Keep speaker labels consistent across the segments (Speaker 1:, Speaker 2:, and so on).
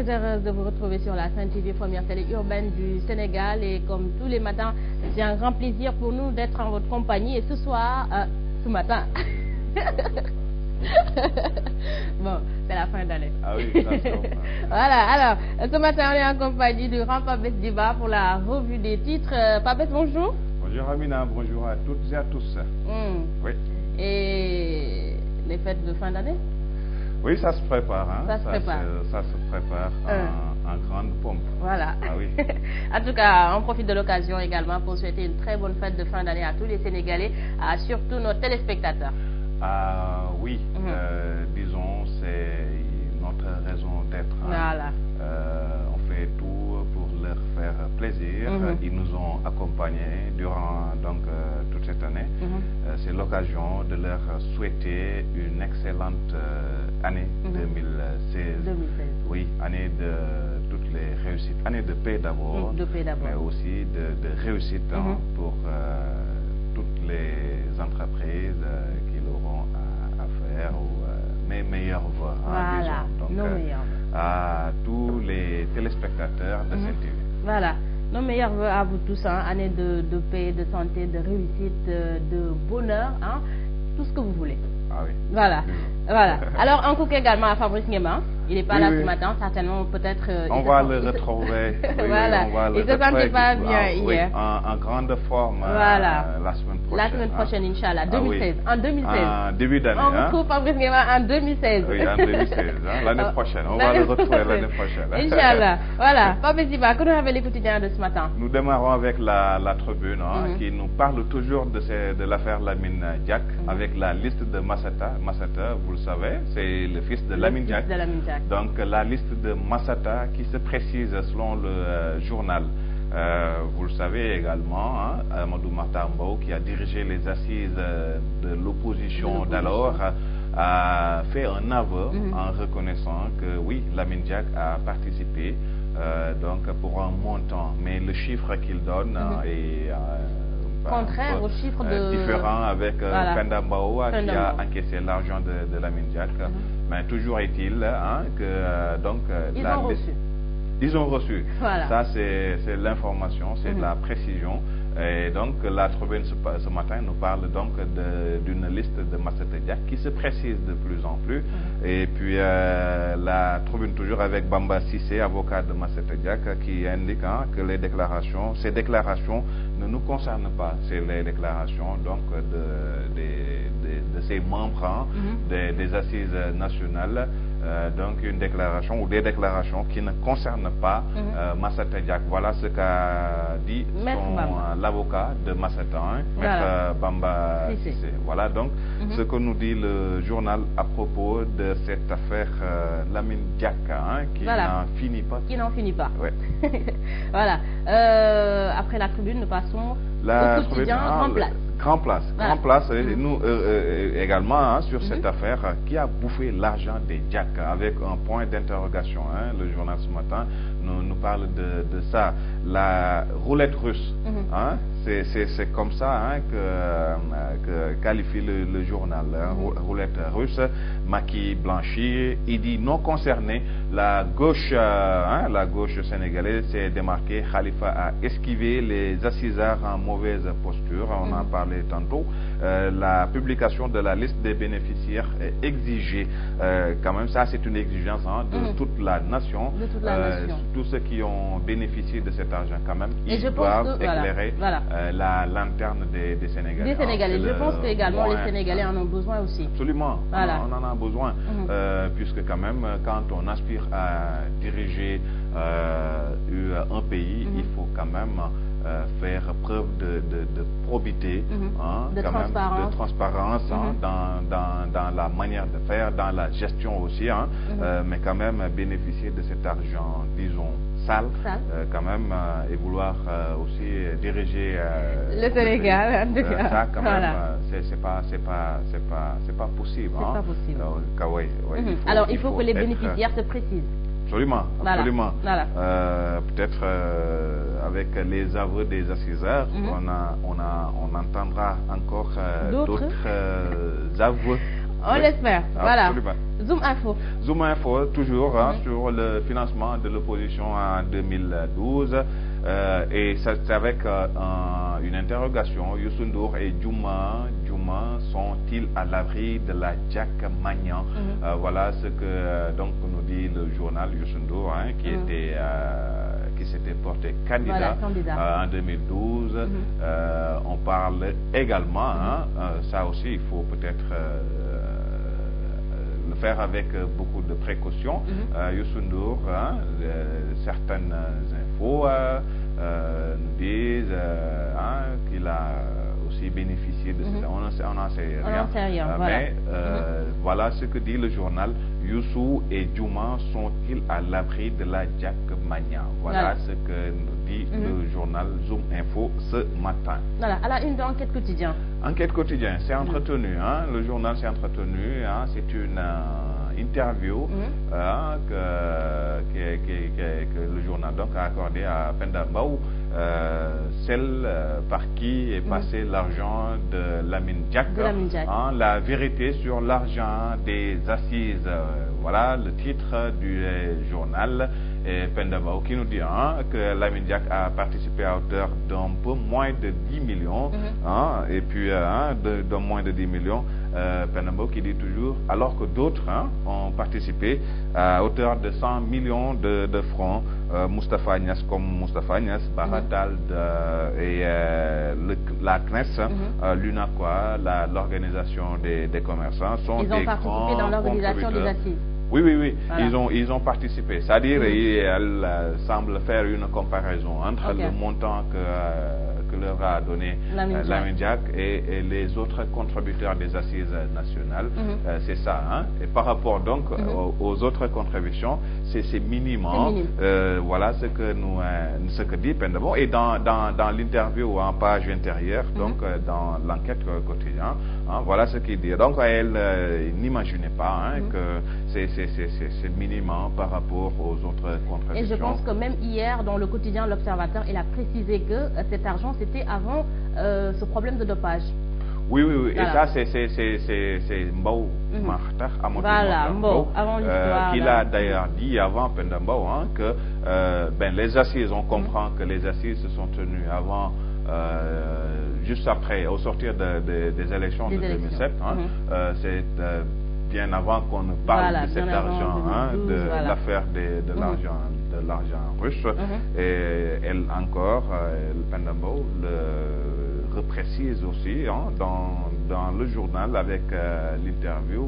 Speaker 1: heureuse de vous retrouver sur la Sen TV, première télé urbaine du Sénégal. Et comme tous les matins, c'est un grand plaisir pour nous d'être en votre compagnie. Et ce soir, ce matin... Bon, c'est la fin d'année.
Speaker 2: Ah oui, d'accord.
Speaker 1: Voilà, alors, ce matin, on est en compagnie du grand Papes Diba pour la revue des titres. Papes, bonjour.
Speaker 2: Bonjour Amina, bonjour à toutes et à tous. Oui.
Speaker 1: Et les fêtes de fin d'année?
Speaker 2: Oui, ça se prépare. Hein.
Speaker 1: Ça se
Speaker 2: prépare en grande pompe.
Speaker 1: Voilà.
Speaker 2: Ah oui.
Speaker 1: En tout cas, on profite de l'occasion également pour souhaiter une très bonne fête de fin d'année à tous les Sénégalais, à surtout nos téléspectateurs.
Speaker 2: Oui, disons, c'est notre raison d'être.
Speaker 1: Voilà.
Speaker 2: On fait tout pour leur faire plaisir. Ils nous ont accompagnés durant toute cette année. C'est l'occasion de leur souhaiter une excellente année 2016. Oui, année de toutes les réussites. Année de paix d'abord, mais aussi de réussite pour toutes les entreprises qui l'auront à faire. Mes meilleurs voeux.
Speaker 1: Voilà,
Speaker 2: donc,
Speaker 1: nos meilleurs voeux.
Speaker 2: À tous les téléspectateurs de cette TV.
Speaker 1: Voilà, nos meilleurs voeux à vous tous, hein. Année de paix, de santé, de réussite, de bonheur, hein. Tout ce que vous voulez.
Speaker 2: Ah oui.
Speaker 1: Voilà, voilà. Alors, un coucou également à Fabrice Nguema. Il n'est pas là ce matin, certainement, peut-être...
Speaker 2: on va le retrouver.
Speaker 1: Voilà, il ne se sentait pas bien hier.
Speaker 2: En grande forme
Speaker 1: voilà.
Speaker 2: La semaine prochaine.
Speaker 1: La semaine prochaine, Inch'Allah, 2016. En 2016.
Speaker 2: En début d'année.
Speaker 1: On retrouve Fabrice Nguema en 2016.
Speaker 2: Oui, en 2016. L'année prochaine. On va le retrouver l'année prochaine.
Speaker 1: Inch'Allah. Voilà. Papes Diba, que nous avons les quotidiens de ce matin?
Speaker 2: Nous démarrons avec la tribune qui nous parle toujours de l'affaire Lamine Diack avec la liste de Massata. Massata, vous le savez, c'est le fils de Lamine Diack. Donc la liste de Massata qui se précise selon le journal. Vous le savez également, Amadou Matambo, qui a dirigé les assises de l'opposition d'alors, a fait un aveu en reconnaissant que oui, Lamine Diack a participé donc pour un montant, mais le chiffre qu'il donne est
Speaker 1: contraire au chiffre
Speaker 2: différent avec Penda Mbaoua qui a encaissé l'argent de Lamine Diack. Mais toujours est-il que donc ils ont reçu.
Speaker 1: Voilà.
Speaker 2: Ça c'est l'information, c'est de la précision. Et donc la tribune ce matin nous parle donc d'une liste de Massata Diack qui se précise de plus en plus. Et puis la tribune toujours avec Bamba Cissé, avocat de Massata Diack, qui indique que ces déclarations ne nous concernent pas. C'est les déclarations donc de ces membres des assises nationales. Donc une déclaration ou des déclarations qui ne concernent pas Massata Diack. Voilà ce qu'a dit l'avocat de Massata, Maître Bamba Cissé. Voilà donc ce que nous dit le journal à propos de cette affaire Lamine Diack qui n'en finit pas.
Speaker 1: Qui n'en finit pas.
Speaker 2: Ouais.
Speaker 1: Voilà. Après la tribune, nous passons au quotidien Grand Place.
Speaker 2: Grand Place, et nous également sur cette affaire qui a bouffé l'argent des Diack avec un point d'interrogation. Le journal ce matin nous parle de ça. La roulette russe, c'est comme ça que qualifie le journal. Roulette russe, maquis blanchi, il dit non concerné. La gauche sénégalaise s'est démarquée. Khalifa a esquivé les assisards en mauvaise posture. On en parlait tantôt. La publication de la liste des bénéficiaires est exigée. Quand même, ça c'est une exigence de toute la nation. Tous ceux qui ont bénéficié de cet argent, quand même, ils doivent éclairer la lanterne des Sénégalais.
Speaker 1: Des Sénégalais. Je pense que également les Sénégalais en ont besoin aussi.
Speaker 2: Absolument. On en a besoin. Puisque quand même, quand on aspire à diriger un pays, il faut quand même faire preuve de probité,
Speaker 1: de
Speaker 2: transparence dans la manière de faire, dans la gestion aussi, mais quand même bénéficier de cet argent, disons, sale. Quand même, et vouloir aussi diriger
Speaker 1: le Sénégal, en tout cas.
Speaker 2: Ça, quand même, c'est pas possible.
Speaker 1: C'est pas possible.
Speaker 2: Alors,
Speaker 1: il faut que les bénéficiaires se précisent.
Speaker 2: Absolument, absolument. Peut-être avec les aveux des assiseurs, on entendra encore d'autres aveux
Speaker 1: On l'espère. Voilà.
Speaker 2: Absolument.
Speaker 1: Zoom Info.
Speaker 2: Zoom Info, toujours sur le financement de l'opposition en 2012. Et c'est avec une interrogation. Youssou Ndour et Diouma sont-ils à l'abri de la Diack-mania? Voilà ce que donc nous dit le journal Youssou Ndour, qui s'était porté candidat, en 2012. On parle également, ça aussi il faut peut-être le faire avec beaucoup de précaution. Youssou Ndour, certaines infos nous disent qu'il a aussi bénéficié de cela. On n'en sait rien. Mais voilà ce que dit le journal. Youssou et Diouma sont-ils à l'abri de la Diack-mania? Voilà ce que nous dit le journal Zoom Info ce matin.
Speaker 1: Voilà, à la une de Enquête Quotidien.
Speaker 2: Enquête Quotidien, c'est entretenu, le journal s'est entretenu, c'est une interview que le journal donc a accordé à Penda Mbow, celle par qui est passé l'argent de Lamine Diack, la vérité sur l'argent des assises. Voilà le titre du journal. Et Penda Mbow qui nous dit que Lamine Diack a participé à hauteur d'un peu moins de 10 millions, et puis de moins de 10 millions, Penda Mbow qui dit toujours, alors que d'autres ont participé à hauteur de 100 millions de francs, Moustapha Niasse comme Moustapha Niasse, Baratal et la CNES, l'UNACOA, l'organisation des commerçants, sont
Speaker 1: des grands contributeurs. Ils ont participé dans l'organisation des assises.
Speaker 2: Oui, voilà. Ils ont participé. C'est-à-dire, elle semble faire une comparaison entre le montant que leur a donné Lamine Diack et les autres contributeurs des assises nationales. C'est ça. Et par rapport donc aux autres contributions, c'est minime. Voilà ce que dit Penda Mbow. Et dans l'interview en page intérieure, donc dans l'enquête quotidienne, voilà ce qu'il dit. Donc elle n'imaginait pas que c'est minimum par rapport aux autres contributions.
Speaker 1: Et je pense que même hier, dans le quotidien L'Observateur, il a précisé que cet argent, c'était avant ce problème de dopage.
Speaker 2: Oui. Voilà. Et ça, c'est Mbow Martar Mbow, qu'il a d'ailleurs dit avant Penda Mbow que les assises, on comprend que les assises se sont tenues avant, juste après, au sortir des élections de 2007. C'est bien avant qu'on ne parle de cet argent, de l'affaire de l'argent russe. Et elle encore, Penda Mbow le reprécise aussi dans le journal avec l'interview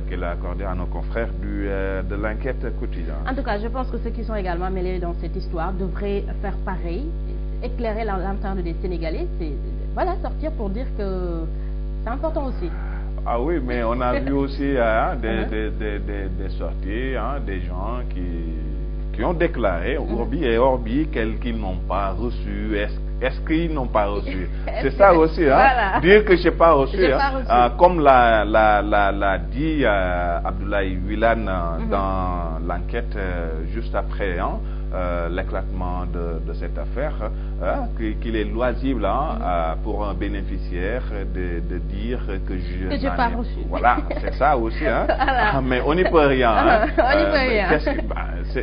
Speaker 2: qu'elle a accordée à nos confrères de l'enquête quotidienne.
Speaker 1: En tout cas, je pense que ceux qui sont également mêlés dans cette histoire devraient faire pareil, éclairer la lanterne des Sénégalais, sortir pour dire que c'est important aussi.
Speaker 2: Ah oui, mais on a vu aussi des sorties, des gens qui ont déclaré Urbi et Orbi qu'ils n'ont pas reçu. Est-ce qu'ils n'ont pas reçu? C'est ça aussi, dire que je n'ai pas reçu. Comme l'a dit Abdoulaye Wilane dans l'enquête juste après l'éclatement de cette affaire, qu'il est loisible pour un bénéficiaire de dire que je
Speaker 1: n'ai pas reçu.
Speaker 2: Voilà, c'est ça aussi. Mais on n'y peut rien.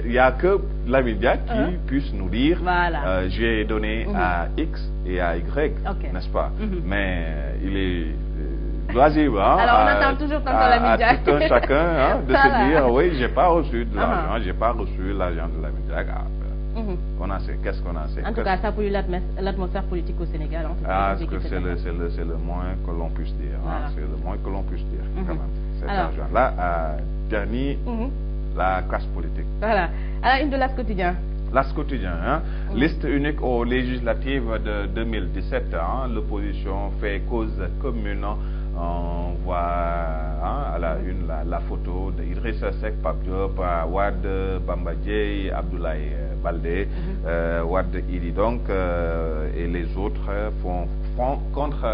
Speaker 2: Il n'y a que Lamine Diack qui puisse nous dire j'ai donné à X et à Y, n'est-ce pas? Mais il est loisible.
Speaker 1: Alors on attend toujours Lamine Diack.
Speaker 2: Tout un chacun de se dire oui, j'ai pas reçu de l'argent, j'ai pas reçu l'argent de Lamine Diack. Qu'est-ce qu'on a fait?
Speaker 1: En tout cas, ça pollue l'atmosphère politique au Sénégal.
Speaker 2: C'est le moins que l'on puisse dire. C'est le moins que l'on puisse dire, quand même. Cet argent-là a terni la classe politique.
Speaker 1: Voilà. Alors, une de l'As quotidien.
Speaker 2: L'As quotidien, liste unique aux législatives de 2017. L'opposition fait cause commune. On voit à la une la photo d'Idrissa Seck, Pape Diop, Wade, Bamba Dièye, Abdoulaye Baldé, Wade Idi donc, et les autres font front contre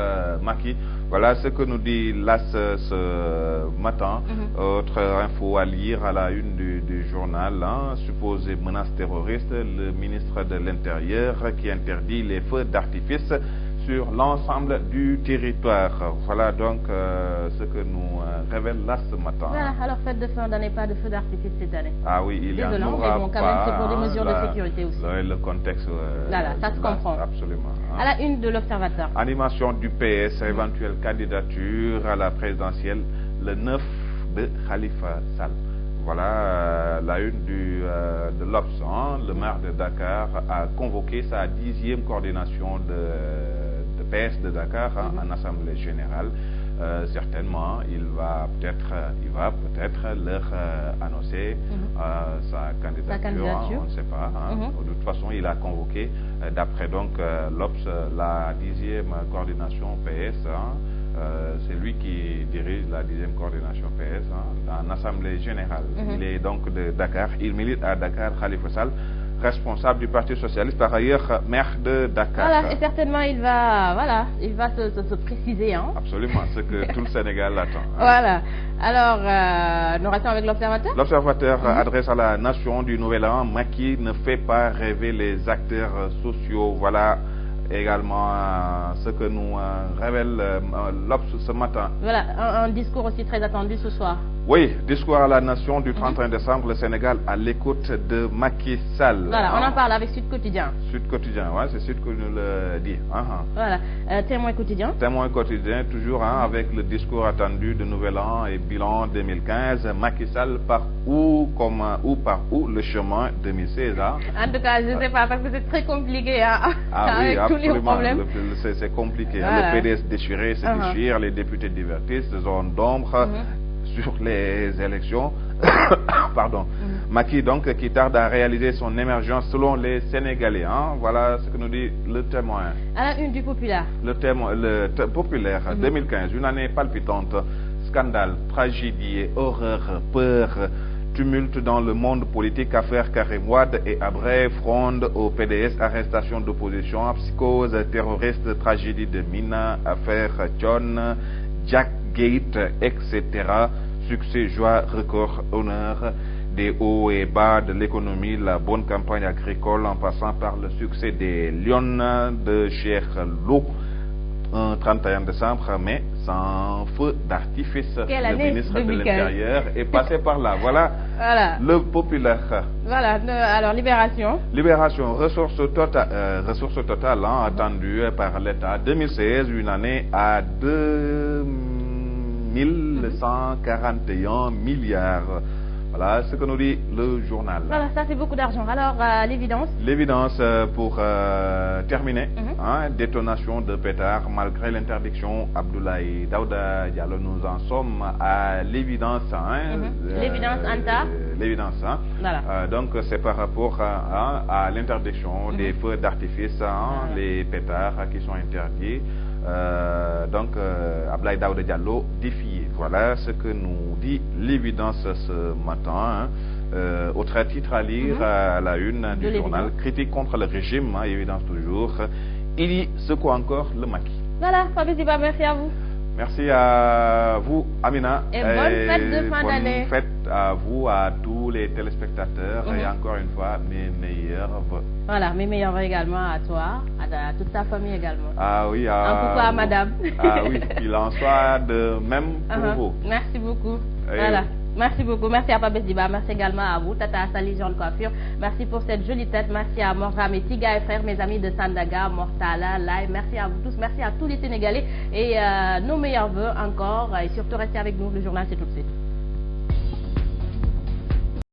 Speaker 2: Macky. Voilà ce que nous dit l'As ce matin. Autre info à lire à la une du journal, supposée menace terroriste, le ministre de l'Intérieur qui interdit les feux d'artifice sur l'ensemble du territoire. Voilà donc ce que nous révèle là ce matin.
Speaker 1: Voilà, alors fête de fin d'année, pas de feu d'artifice cette année.
Speaker 2: Ah oui, il y en
Speaker 1: Désolant,
Speaker 2: aura
Speaker 1: mais bon, quand
Speaker 2: pas,
Speaker 1: même, c'est pour des mesures de sécurité aussi.
Speaker 2: Le contexte.
Speaker 1: Voilà, ça se comprend.
Speaker 2: Absolument.
Speaker 1: À la une de l'Observateur.
Speaker 2: Animation du PS, éventuelle candidature à la présidentielle le 9 de Khalifa Sall. Voilà la une de l'Obs. Le maire de Dakar a convoqué sa 10e coordination de PS de Dakar en Assemblée Générale. Certainement, il va peut-être leur annoncer sa candidature. On ne sait pas. De toute façon, il a convoqué, d'après donc l'Obs, la 10e coordination PS. C'est lui qui dirige la 10e coordination PS en Assemblée Générale. Il est donc de Dakar. Il milite à Dakar, Khalifa Sall, responsable du Parti Socialiste, par ailleurs maire de Dakar.
Speaker 1: Voilà, et certainement il va se préciser.
Speaker 2: Absolument, ce que tout le Sénégal attend.
Speaker 1: Voilà. Alors, nous restons avec l'Observateur.
Speaker 2: L'Observateur adresse à la nation du Nouvel An: Macky ne fait pas rêver les acteurs sociaux. Voilà également ce que nous révèle l'Obs ce matin.
Speaker 1: Voilà, un discours aussi très attendu ce soir.
Speaker 2: Oui, discours à la nation du 31 décembre, le Sénégal à l'écoute de Macky Sall.
Speaker 1: Voilà, on en parle avec Sud Quotidien.
Speaker 2: Sud Quotidien, ouais, c'est Sud que nous le dit.
Speaker 1: Voilà, Témoin Quotidien.
Speaker 2: Témoin Quotidien, toujours avec le discours attendu de Nouvel An et bilan 2015. Macky Sall par où le chemin 2016.
Speaker 1: En tout cas, je ne sais pas, parce que c'est très compliqué.
Speaker 2: Oui,
Speaker 1: avec tous les problèmes.
Speaker 2: C'est compliqué.
Speaker 1: Voilà.
Speaker 2: Le PDS déchiré se déchire, les députés divertissent, zone d'ombre sur les élections. Pardon. Macky donc qui tarde à réaliser son émergence selon les Sénégalais. Voilà ce que nous dit le Témoin.
Speaker 1: À la une du Populaire.
Speaker 2: Le Populaire 2015, une année palpitante. Scandale, tragédie et horreur, peur, tumulte dans le monde politique, affaire Karim Wade et Habré, fronde au PDS, arrestation d'opposition, psychose terroriste, tragédie de Mina, affaire John, Jack Gate, etc. Succès, joie, record, honneur, des hauts et bas de l'économie, la bonne campagne agricole en passant par le succès des Lions de Cheikh Lo. Un 31 décembre, mais sans feu d'artifice.
Speaker 1: Le
Speaker 2: ministre
Speaker 1: 2015.
Speaker 2: de l'Intérieur est passé par là. Voilà, le Populaire.
Speaker 1: Voilà, alors Libération.
Speaker 2: Libération, ressources totales attendues par l'État. 2016, une année à 2141 milliards. Voilà ce que nous dit le journal.
Speaker 1: Voilà, ça c'est beaucoup d'argent. Alors, l'évidence.
Speaker 2: L'évidence pour terminer. Détonation de pétards malgré l'interdiction. Abdoulaye Daouda Diallo, nous en sommes à l'évidence.
Speaker 1: L'évidence, Anta.
Speaker 2: L'évidence.
Speaker 1: Voilà.
Speaker 2: Donc c'est par rapport à l'interdiction des feux d'artifice, les pétards qui sont interdits. Donc Abdoulaye Daouda Diallo défié. Voilà ce que nous dit l'évidence ce matin. Autre titre à lire à la une du journal: critique contre le régime, évidence toujours. Il y secoue encore le Macky.
Speaker 1: Voilà, Fabrice Diba, merci à vous.
Speaker 2: Merci à vous, Amina.
Speaker 1: Et bonne fête de fin d'année.
Speaker 2: Bonne fête à vous, à tous les téléspectateurs. Et encore une fois, mes meilleurs vœux.
Speaker 1: Voilà, mes meilleurs vœux également à toi, à toute ta famille également.
Speaker 2: Ah oui,
Speaker 1: un coucou à madame.
Speaker 2: Ah oui, qu'il en soit de même pour vous.
Speaker 1: Merci beaucoup. Voilà. Merci beaucoup. Merci à Fabrice Diba. Merci également à vous, Tata Sali Jean de Coiffure. Merci pour cette jolie tête. Merci à Morram et Tiga et frères, mes amis de Sandaga, Mortala, Lai. Merci à vous tous. Merci à tous les Sénégalais. Et nos meilleurs vœux encore. Et surtout, restez avec nous. Le journal, c'est tout de suite.